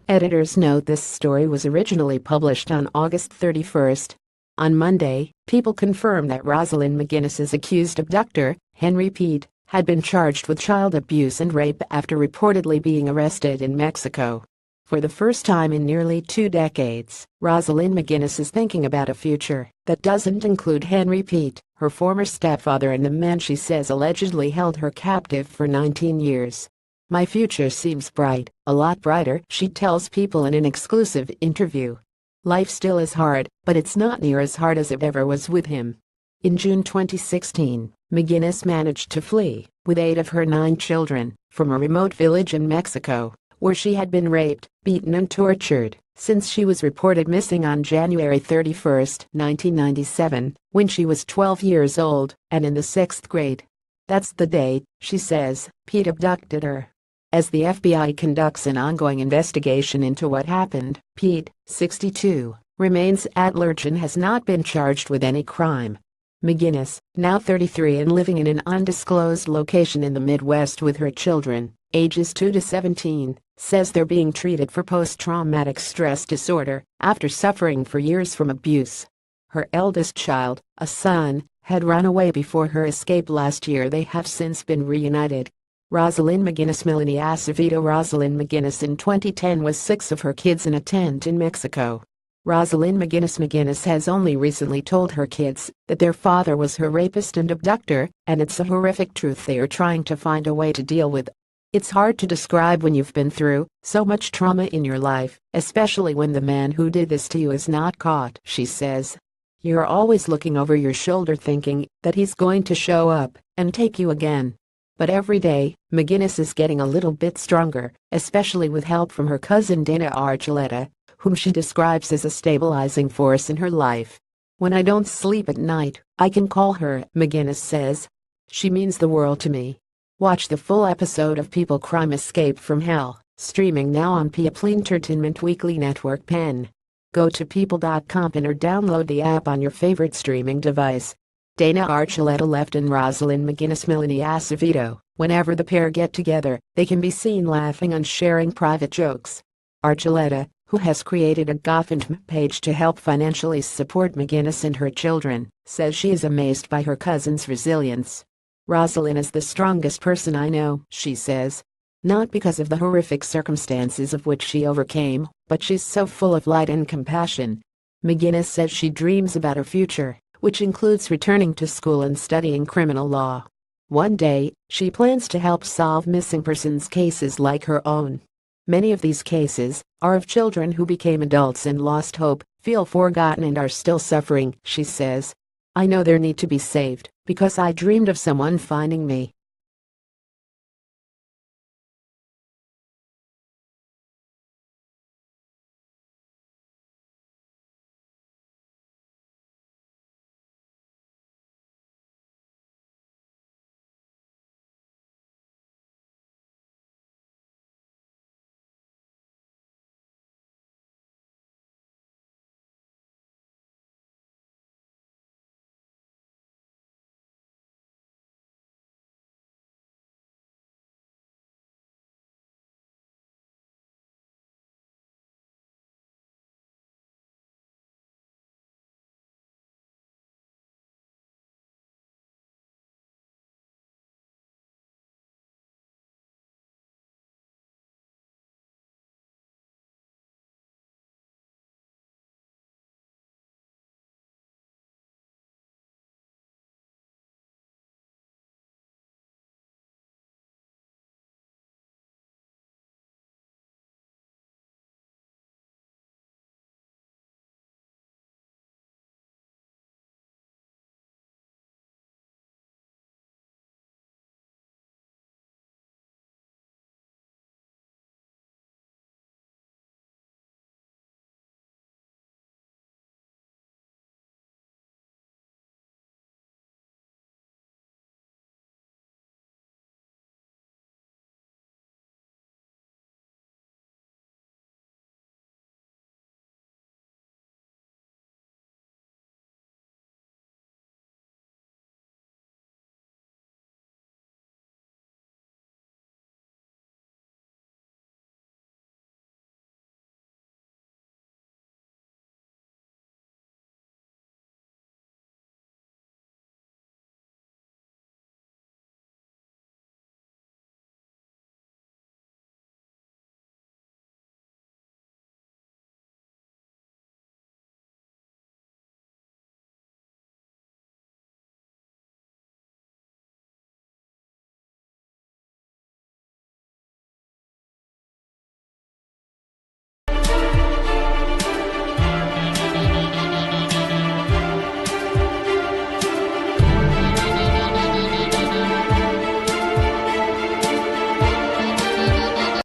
Editors note this story was originally published on August 31st. On Monday, People confirmed that Rosalynn McGinnis's accused abductor, Henry Pete, had been charged with child abuse and rape after reportedly being arrested in Mexico. For the first time in nearly 2 decades, Rosalynn McGinnis is thinking about a future that doesn't include Henry Pete, her former stepfather and the man she says allegedly held her captive for 19 years. "My future seems bright, a lot brighter," she tells People in an exclusive interview. "Life still is hard, but it's not near as hard as it ever was with him." In June 2016, McGinnis managed to flee, with 8 of her 9 children, from a remote village in Mexico, where she had been raped, beaten and tortured, since she was reported missing on January 31, 1997, when she was 12 years old and in the 6th grade. "That's the day," she says, "Pete abducted her." As the FBI conducts an ongoing investigation into what happened, Pete, 62, remains at large and has not been charged with any crime. McGinnis, now 33 and living in an undisclosed location in the Midwest with her children, ages 2 to 17, says they're being treated for post-traumatic stress disorder after suffering for years from abuse. Her eldest child, a son, had run away before her escape last year. They have since been reunited. Rosalynn McGinnis Melanie Acevedo Rosalynn McGinnis in 2010 was 6 of her kids in a tent in Mexico. Rosalynn McGinnis has only recently told her kids that their father was her rapist and abductor, and it's a horrific truth they are trying to find a way to deal with. "It's hard to describe when you've been through so much trauma in your life, especially when the man who did this to you is not caught," she says. "You're always looking over your shoulder thinking that he's going to show up and take you again." But every day, McGinnis is getting a little bit stronger, especially with help from her cousin Dana Archuleta, whom she describes as a stabilizing force in her life. "When I don't sleep at night, I can call her," McGinnis says. "She means the world to me." Watch the full episode of People Crime Escape from Hell, streaming now on People Entertainment Weekly Network Pen. Go to people.com and or download the app on your favorite streaming device. Dana Archuleta left and Rosalynn McGinnis Melanie Acevedo, whenever the pair get together, they can be seen laughing and sharing private jokes. Archuleta, who has created a GoFundMe page to help financially support McGinnis and her children, says she is amazed by her cousin's resilience. "Rosalynn is the strongest person I know," she says. "Not because of the horrific circumstances of which she overcame, but she's so full of light and compassion." McGinnis says she dreams about her future, which includes returning to school and studying criminal law. One day, she plans to help solve missing persons cases like her own. Many of these cases are of children who became adults and lost hope, feel forgotten and are still suffering, she says. "I know they need to be saved, because I dreamed of someone finding me